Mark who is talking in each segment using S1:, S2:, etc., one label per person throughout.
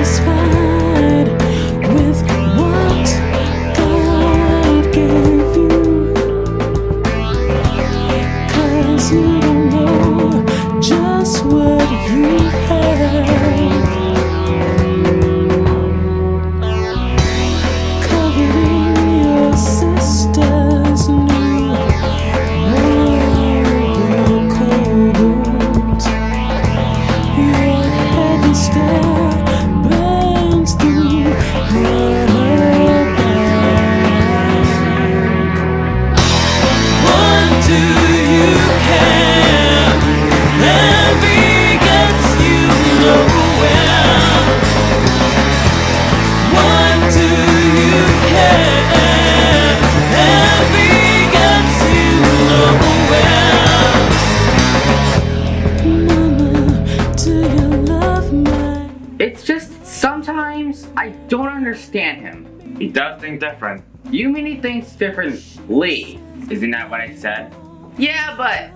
S1: satisfied with what God gave you, 'cause you don't know just what you have. Covering your sister's new overcoat. Your heavy stare burns through her back. What do you care? Envy gets you nowhere. What do you care? Envy gets you nowhere. Mama, do you love my...
S2: It's just sometimes I don't understand him.
S3: He does think different.
S2: You mean he thinks differently?
S3: Isn't that what I said?
S2: Yeah, but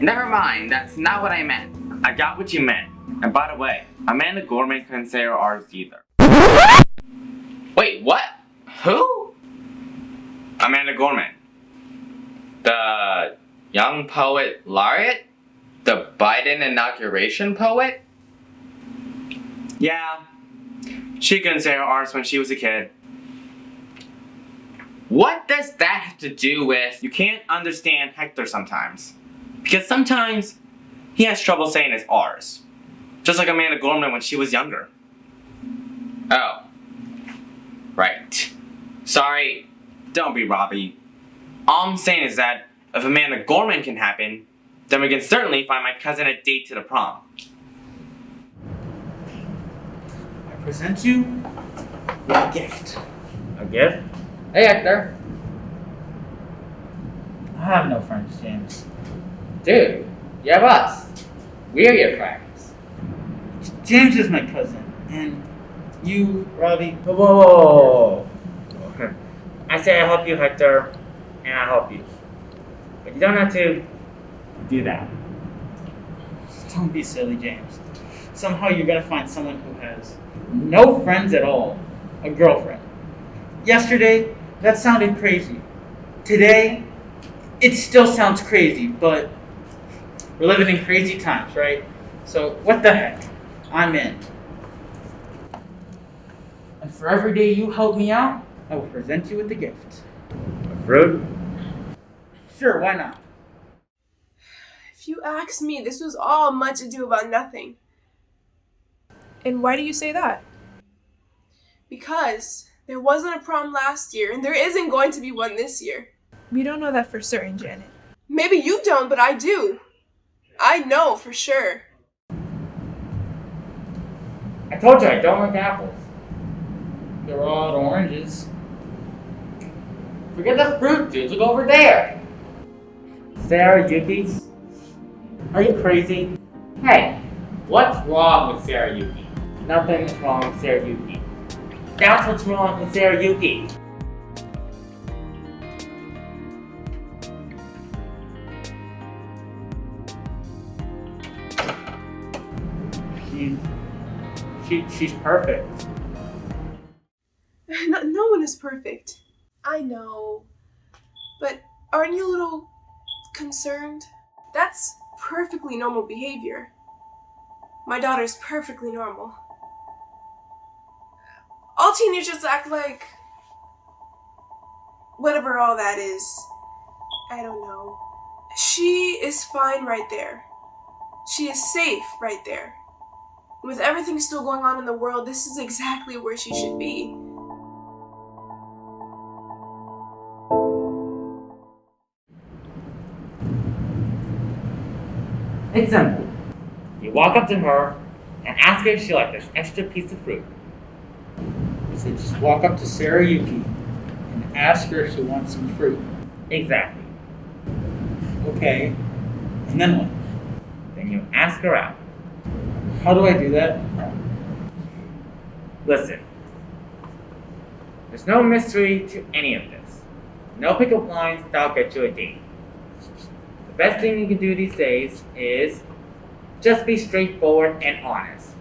S2: never mind. That's not what I meant.
S3: I got what you meant. And by the way, Amanda Gorman couldn't say her R's either.
S2: Wait, what? Who?
S3: Amanda Gorman.
S2: The young poet laureate? The Biden inauguration poet?
S3: Yeah. She couldn't say her R's when she was a kid.
S2: What does that have to do with...
S3: You can't understand Hector sometimes. Because sometimes he has trouble saying his R's. Just like Amanda Gorman when she was younger.
S2: Oh. Right. Sorry.
S3: Don't be Robbie. All I'm saying is that if Amanda Gorman can happen, then we can certainly find my cousin a date to the prom.
S4: I present you with a gift.
S3: A gift?
S2: Hey, Hector.
S4: I have no friends, James.
S2: Dude, you have us. We're your friends.
S4: James is my cousin, and you, Robbie.
S3: Whoa. I say I help you, Hector, and I help you. But you don't have to do that.
S4: Don't be silly, James. Somehow you're gonna find someone who has no friends at all, a girlfriend. Yesterday, that sounded crazy. Today, it still sounds crazy, but we're living in crazy times, right? So what the heck? I'm in. And for every day you help me out, I will present you with a gift.
S3: A fruit?
S4: Sure, why not?
S5: If you ask me, this was all much ado about nothing.
S6: And why do you say that?
S5: Because there wasn't a prom last year, and there isn't going to be one this year.
S6: We don't know that for certain, Janet.
S5: Maybe you don't, but I do. I know for sure.
S3: I told you I don't like apples.
S4: They're all oranges.
S2: Forget the fruit, dude. Look over there.
S3: Sarah Yuki? Are you crazy?
S2: Hey, what's wrong with Sarah Yuki?
S3: Nothing's wrong with Sarah Yuki. That's what's wrong with Sarah Yuki.
S4: She's perfect.
S5: No one is perfect. I know. But aren't you a little concerned? That's perfectly normal behavior. My daughter's perfectly normal. All teenagers act like... whatever all that is. I don't know. She is fine right there. She is safe right there. With everything still going on in the world, this is exactly where she should be.
S3: It's simple. You walk up to her and ask her if she likes this extra piece of fruit.
S4: So just walk up to Sarah Yuki and ask her if she wants some fruit.
S3: Exactly.
S4: Okay. And then what?
S3: Then you ask her out.
S4: How do I do that?
S3: Listen. There's no mystery to any of this. No pickup lines that'll get you a date. The best thing you can do these days is just be straightforward and honest.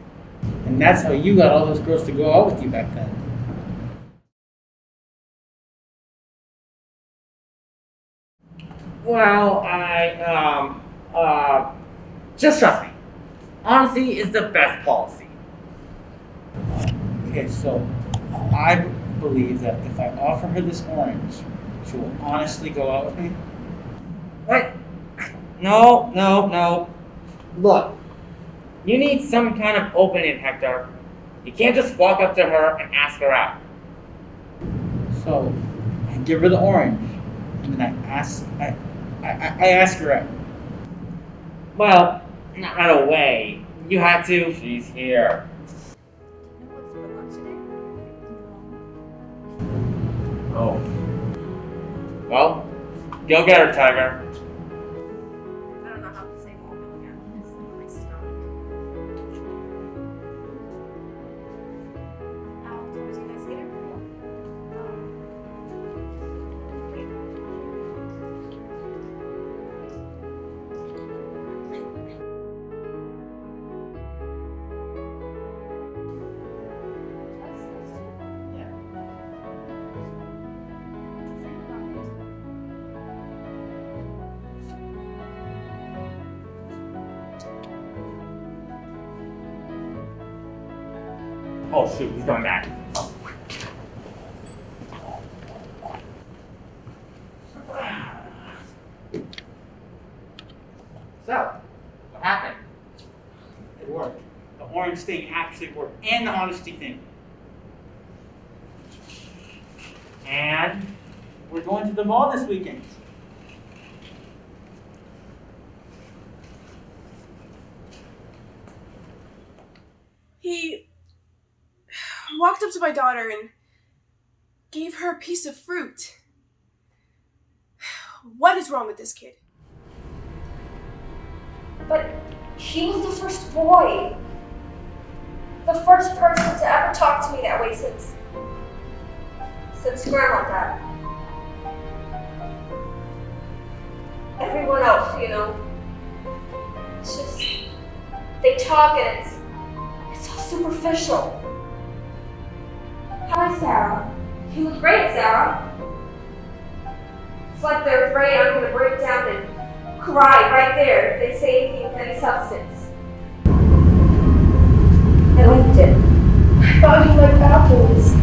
S4: And And that's how you got all those girls to go out with you back then.
S3: Well, just trust me. Honesty is the best policy.
S4: Okay, so I believe that if I offer her this orange, she will honestly go out with me.
S3: What? No. Look, you need some kind of opening, Hector. You can't just walk up to her and ask her out.
S4: So I give her the orange, and then I ask her out.
S3: Well, not right away. You had to. She's here. Oh. Well, go get her, Tiger.
S5: I don't know how to say more again. This is my stomach. I'll talk to you guys later.
S3: Oh shoot, he's going back. So, what happened?
S4: It worked. The orange thing actually worked, and the honesty thing.
S3: And
S4: We're going to the mall this weekend.
S5: He walked up to my daughter and gave her a piece of fruit. What is wrong with this kid?
S7: But he was the first boy. The first person to ever talk to me that way since Grandma died. Everyone else, you know, it's just, they talk and it's so superficial. Hi, Sarah. You look great, Sarah. It's like they're afraid I'm going to break down and cry right there if they say anything with any substance. I liked it. I thought you liked apples.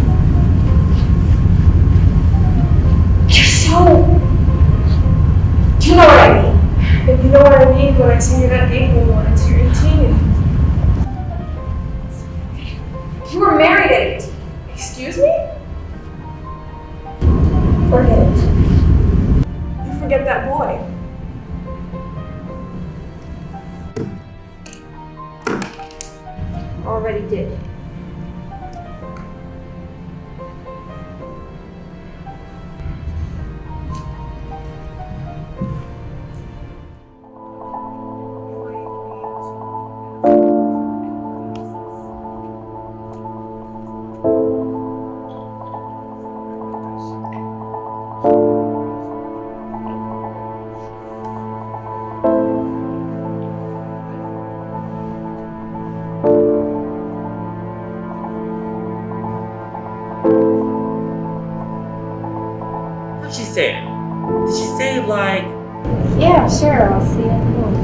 S7: You're so... You know what I mean.
S6: And you know what I mean when I say you're not dating anyone until you're 18.
S7: You were married at 18.
S6: Excuse me?
S7: Forget it.
S6: You forget that boy.
S7: Already did.
S3: What did she say? Did she say like,
S7: Yeah, sure, I'll see you at the mall.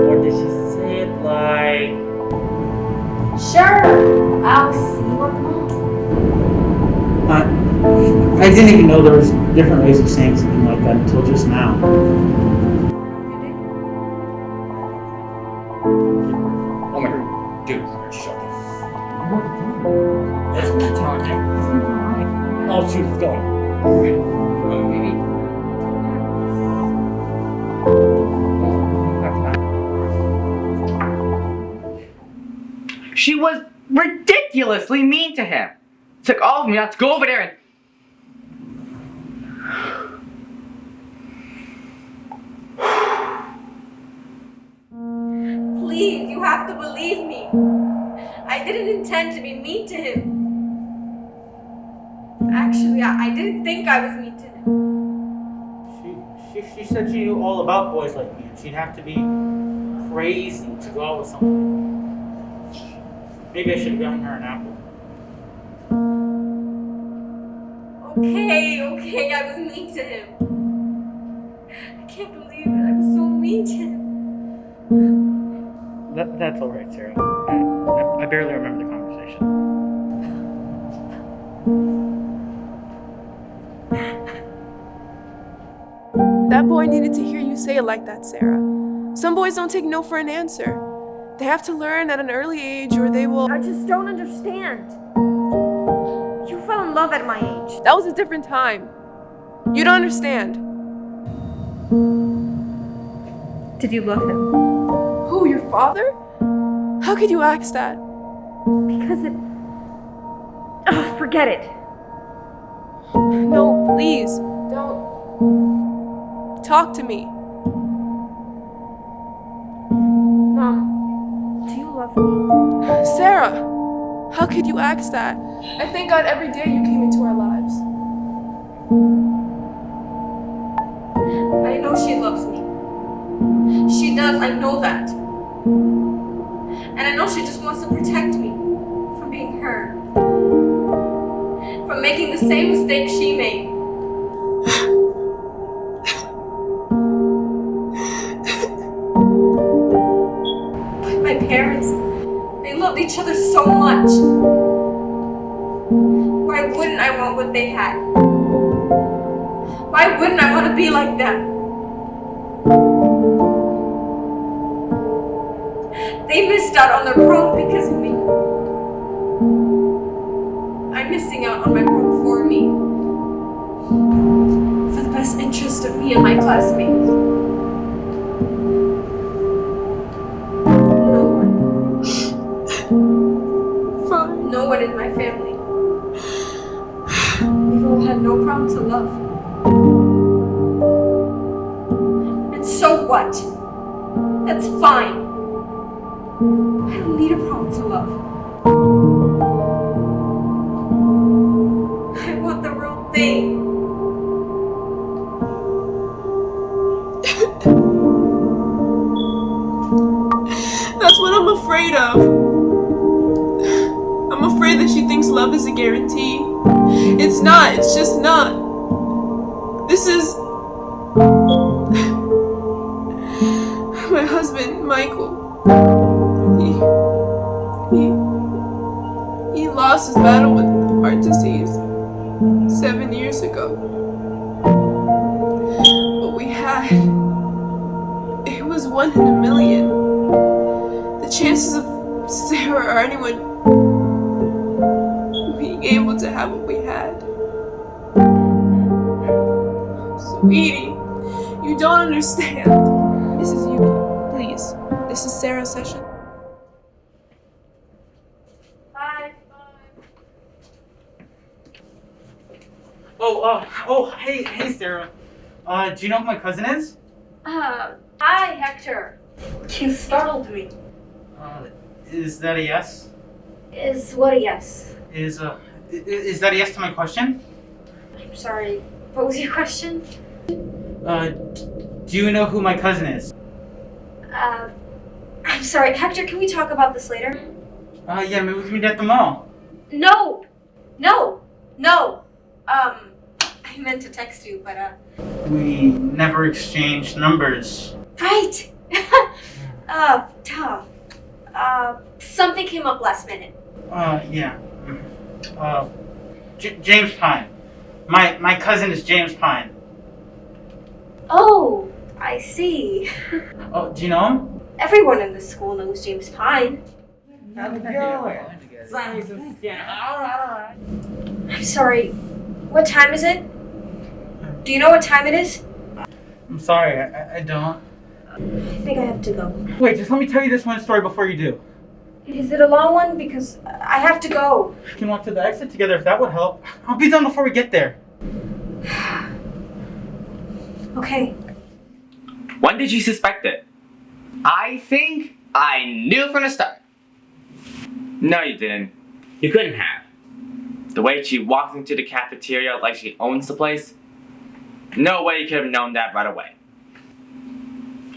S3: or did she say it like,
S7: Sure, I'll see you at the mall.
S4: I didn't even know there was different ways of saying something like that until just now.
S3: oh my god, dude, shut up. That's what I'm telling you. Oh shoot, it's going. Maybe. She was ridiculously mean to him. It took all of me not to go over there and.
S7: Please, you have to believe me. I didn't intend to be mean to him. Actually, I didn't think I was mean to him.
S4: She said she knew all about boys like me, and she'd have to be crazy to go out with someone. Maybe I should have gotten her an apple.
S7: Okay, I was mean to him. I can't believe it. I was so mean to him.
S4: That's alright, Sarah. I barely remember the conversation.
S5: That boy needed to hear you say it like that, Sarah. Some boys don't take no for an answer. They have to learn at an early age or they will.
S7: I just don't understand. You fell in love at my age.
S5: That was a different time. You don't understand.
S7: Did you love him?
S5: Who, your father? How could you ask that?
S7: Because it... Oh, forget it.
S5: No, please, don't. Talk to me.
S7: Mom, do you love me?
S5: Sarah, how could you ask that? I thank God every day you came into our lives.
S7: I know she loves me. She does, I know that. And I know she just wants to protect me from being hurt. From making the same mistake she made. But my parents, they loved each other so much. Why wouldn't I want what they had? Why wouldn't I want to be like them? They missed out on their prom because of me. I'm missing out on my prom for me. For the best interest of me and my classmates. No one in my family. We've all had no prom to love. And so what? That's fine. I don't need a prom to love. I want the real thing.
S5: That's what I'm afraid of. I'm afraid that she thinks love is a guarantee. It's not, it's just not. This is my husband, Michael. He lost his battle with heart disease 7 years ago. What we had, it was 1 in a million. The chances of Sarah or anyone being able to have what we had. Sweetie, you don't understand. Mrs. Yuki, please. This is Sarah's session.
S7: Bye.
S4: Hey, Sarah. Do you know who my cousin is?
S7: Hi, Hector. You startled me.
S4: Is that a yes?
S7: Is what a yes?
S4: Is that a yes to my question?
S7: I'm sorry. What was your question?
S4: Do you know who my cousin is?
S7: I'm sorry, Hector, can we talk about this later?
S4: Yeah, maybe we can meet at the mall.
S7: No! I meant to text you, but,
S4: We never exchanged numbers.
S7: Right! Tom. Something came up last minute.
S4: Yeah. James Pine. My cousin is James Pine.
S7: Oh, I see.
S4: Oh, do you know him?
S7: Everyone in this school knows James Pine.
S3: How's it going? Sign some skin. Alright.
S7: I'm sorry, what time is it? Do you know what time it is?
S4: I'm sorry, I don't.
S7: I think I have to go.
S4: Wait, just let me tell you this one story before you do.
S7: Is it a long one? Because I have to go.
S4: We can walk to the exit together if that would help. I'll be done before we get there.
S7: Okay.
S2: When did you suspect it? I think I knew from the start. No, you didn't. You couldn't have. The way she walks into the cafeteria like she owns the place. No way you could have known that right away.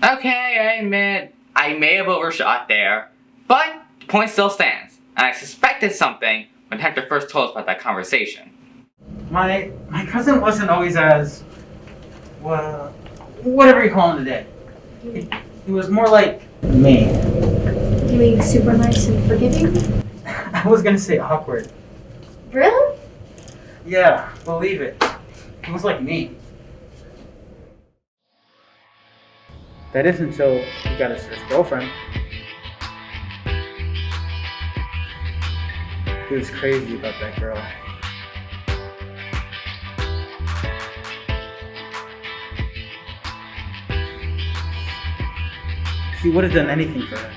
S2: Okay, I admit, I may have overshot there, but the point still stands. and I suspected something when Hector first told us about that conversation.
S4: My cousin wasn't always as, well, whatever you call him today. He was more like me.
S7: You mean super nice and forgiving?
S4: I was gonna say awkward.
S7: Really?
S4: Yeah, believe it. He was like me. That is until he got his first girlfriend. He was crazy about that girl. He would have done anything for her.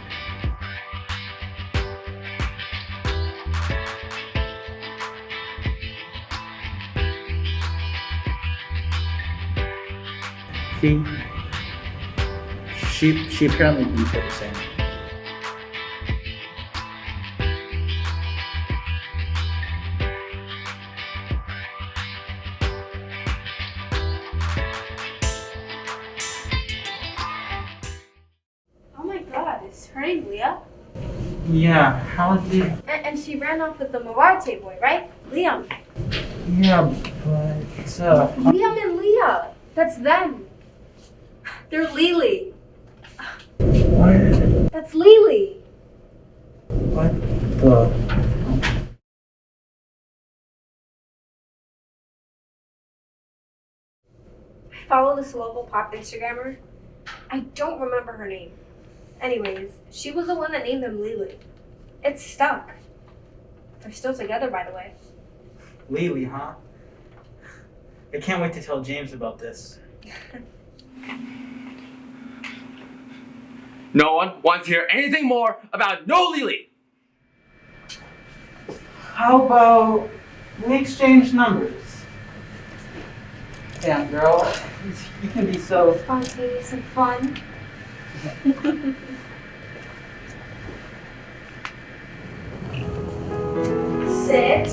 S4: She apparently didn't feel the same.
S7: Oh my god, is her name Leah?
S4: Yeah, how is he?
S7: And she ran off with the Mawate boy, right? Liam.
S4: Yeah, but
S7: Liam and Leah. That's them. They're Lily.
S4: what?
S7: That's Lily.
S4: What the?
S7: I follow this local pop Instagrammer. I don't remember her name. Anyways, she was the one that named them Lily. It's stuck. They're still together, by the way.
S4: Lily, huh? I can't wait to tell James about this.
S2: No one wants to hear anything more about no Lily.
S4: How about we exchange numbers? Damn, girl, you can be so.
S7: Spontaneous and fun. Sit.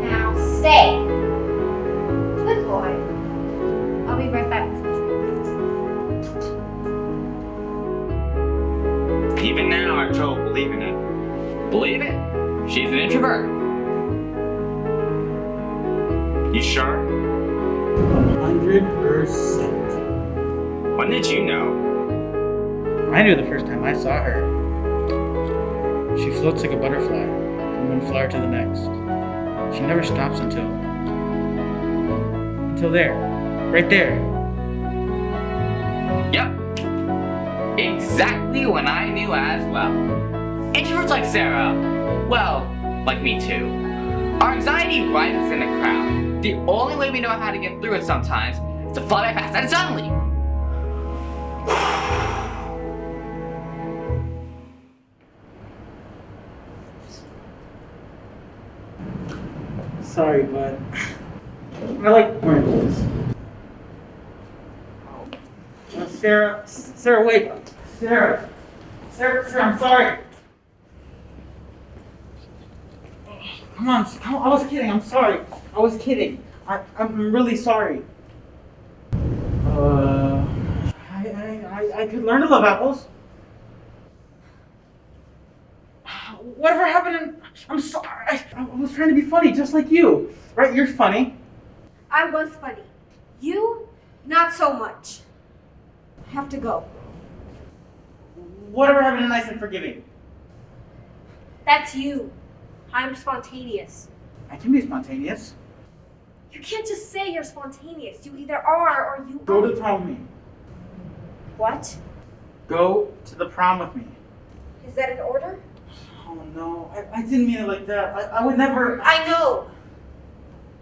S7: Now stay. Good boy. I'll be right back with some treats.
S2: Even now, I have trouble believing it. Believe it? She's an introvert. You sure?
S4: 100%.
S2: When did you know?
S4: I knew the first time I saw her. She floats like a butterfly from one flower to the next. She never stops until there. Right there.
S2: Yep. Exactly when I knew as well. Introverts like Sarah, well, like me too. Our anxiety rises in a crowd. The only way we know how to get through it sometimes is to fly by fast and suddenly.
S4: Sorry, but I like oranges. Sarah, wake up. Sarah, I'm sorry. Come on, I was kidding. I'm sorry. I was kidding. I'm really sorry. I could learn to love apples. Whatever happened? I'm sorry. I was trying to be funny, just like you. Right? You're funny.
S7: I was funny. You, not so much. I have to go.
S4: Whatever happened to nice and forgiving?
S7: That's you. I'm spontaneous.
S4: I can be spontaneous.
S7: You can't just say you're spontaneous. You either are or you
S4: Go to
S7: aren't.
S4: the prom with me.
S7: What?
S4: Go to the prom with me.
S7: Is that an order?
S4: Oh no, I didn't mean it like that. I would never.
S7: I know.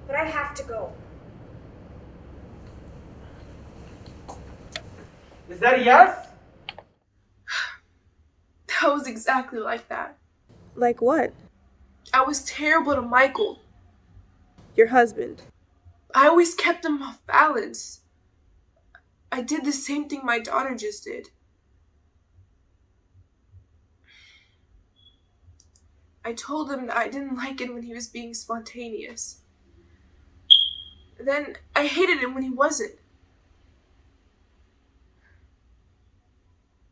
S7: But I have to go.
S4: Is that a yes?
S5: That was exactly like that.
S6: Like what?
S5: I was terrible to Michael.
S6: Your husband.
S5: I always kept him off balance. I did the same thing my daughter just did. I told him that I didn't like it when he was being spontaneous. Then I hated him when he wasn't.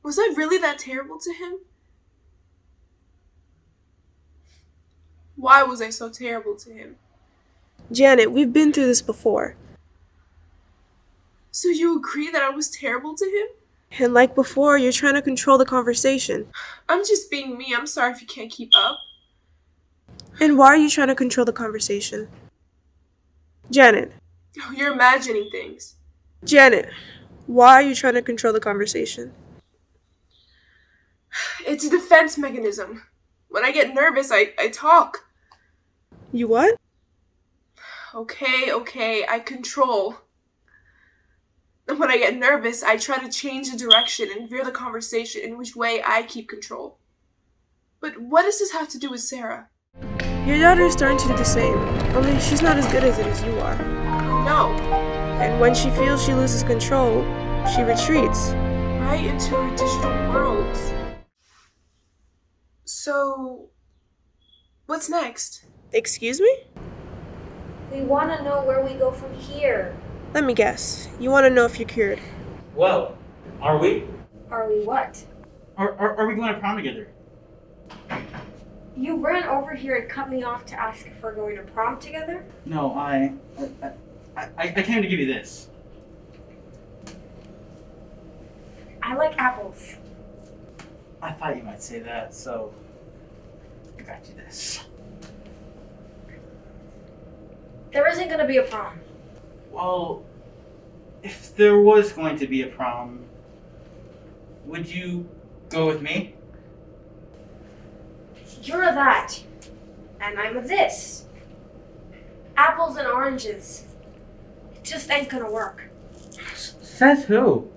S5: Was I really that terrible to him? Why was I so terrible to him?
S1: Janet, we've been through this before.
S5: So you agree that I was terrible to him?
S1: And like before, you're trying to control the conversation.
S5: I'm just being me. I'm sorry if you can't keep up.
S1: And why are you trying to control the conversation? Janet.
S5: Oh, you're imagining things.
S1: Janet, why are you trying to control the conversation?
S5: It's a defense mechanism. When I get nervous, I talk.
S1: You what?
S5: Okay, I control. And when I get nervous, I try to change the direction and veer the conversation in which way I keep control. But what does this have to do with Sarah?
S1: Your daughter is starting to do the same, only she's not as good at it as you are.
S5: No,
S1: And when she feels she loses control, she retreats.
S5: right into her digital world. So, what's next?
S1: Excuse me?
S7: We want to know where we go from here.
S1: Let me guess. You want to know if you're cured.
S4: Well, are we?
S7: Are we what?
S4: Are we going to prom together?
S7: You ran over here and cut me off to ask if we're going to prom together?
S4: No, I came to give you this.
S7: I like apples.
S4: I thought you might say that, so I got you this.
S7: There isn't going to be a prom.
S4: Well, if there was going to be a prom, would you go with me?
S7: You're a that, and I'm a this. Apples and oranges. It just ain't gonna work.
S4: Says who?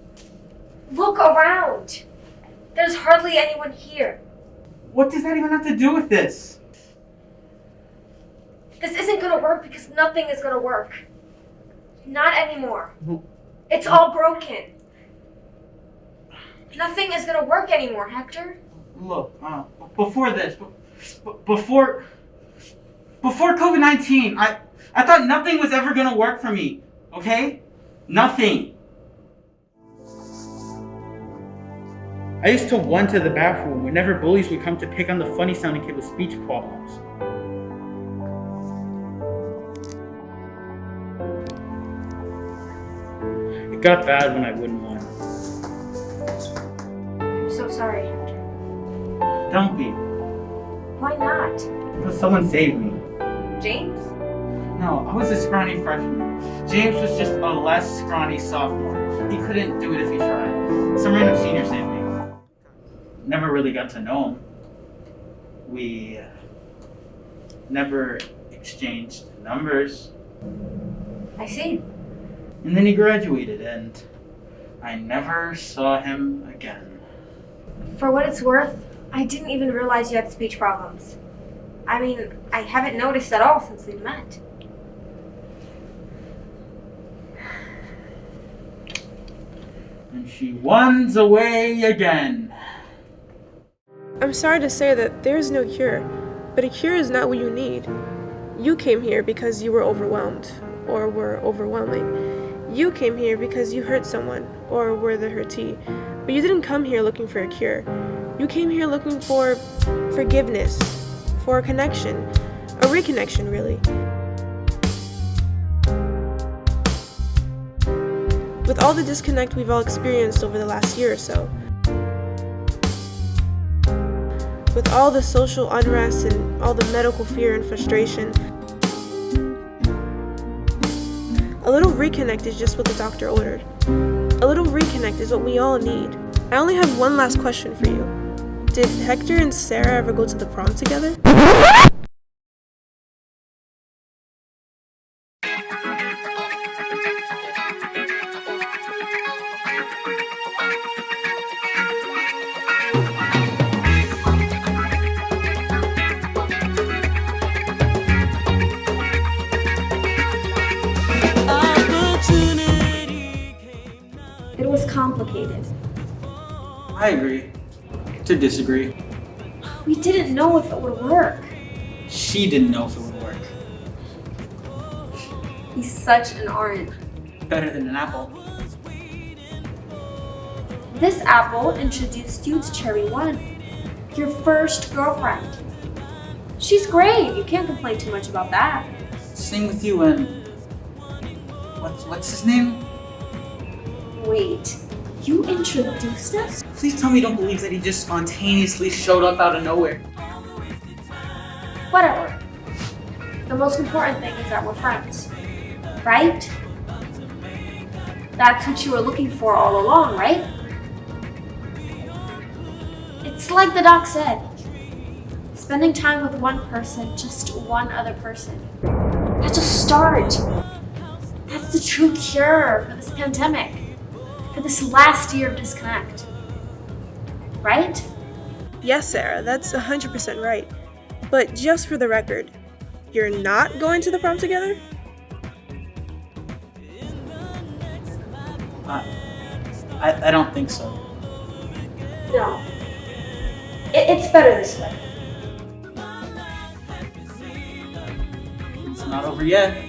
S7: Look around. There's hardly anyone here.
S4: What does that even have to do with this?
S7: This isn't gonna work because nothing is gonna work. Not anymore.
S4: Well-
S7: It's all broken. Nothing is gonna work anymore, Hector.
S4: Look, before this, before COVID-19, I thought nothing was ever gonna work for me. Okay? Nothing. I used to run to the bathroom whenever bullies would come to pick on the funny-sounding kid with speech problems. It got bad when I wouldn't win.
S7: I'm so sorry, Hector.
S4: Don't be.
S7: Why not?
S4: Because someone saved me.
S7: James?
S4: No, I was a scrawny freshman. James was just a less scrawny sophomore. He couldn't do it if he tried. Some random senior saved me. Never really got to know him. We never exchanged numbers.
S7: I see.
S4: And then he graduated, and I never saw him again.
S7: For what it's worth, I didn't even realize you had speech problems. I mean, I haven't noticed at all since we met.
S4: And she runs away again.
S1: I'm sorry to say that there's no cure, but a cure is not what you need. You came here because you were overwhelmed, or were overwhelming. You came here because you hurt someone, or were the hurtee. But you didn't come here looking for a cure. You came here looking for forgiveness, for a connection, a reconnection, really. With all the disconnect we've all experienced over the last year or so, with all the social unrest and all the medical fear and frustration, a little reconnect is just what the doctor ordered. A little reconnect is what we all need. I only have one last question for you. Did Hector and Sarah ever go to the prom together?
S7: It was complicated.
S4: I agree. To disagree.
S7: We didn't know if it would work.
S4: She didn't know if it would work.
S7: He's such an orange.
S4: Better than an apple.
S7: This apple introduced you to Cherry 1, your first girlfriend. She's great. You can't complain too much about that.
S4: Same with you and what's his name?
S7: Wait, you introduced us?
S4: Please tell me you don't believe that he just spontaneously showed up out of nowhere.
S7: Whatever. The most important thing is that we're friends, right? That's what you were looking for all along, right? It's like the doc said. Spending time with one person, just one other person. That's a start. That's the true cure for this pandemic. For this last year of disconnect. Right?
S1: Yes, Sarah, that's 100% right. But just for the record, you're not going to the prom together?
S4: I don't think so.
S7: No. It's better this way.
S4: It's not over yet.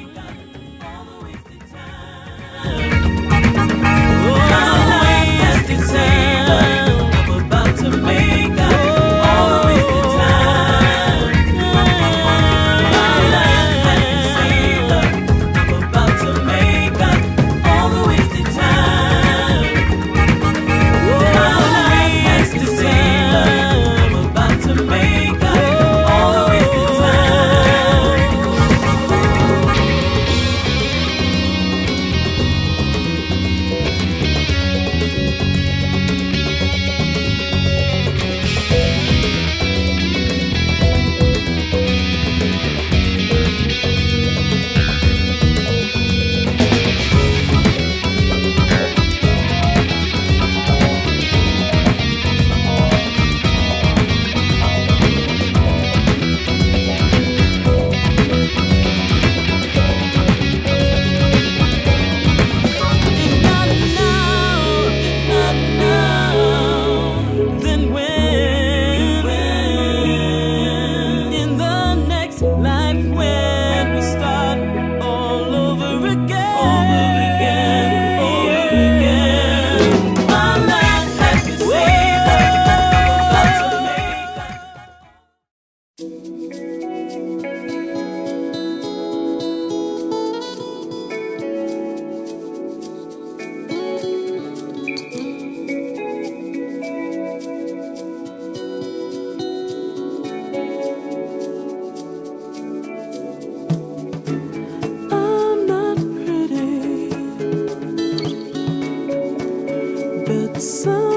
S8: Some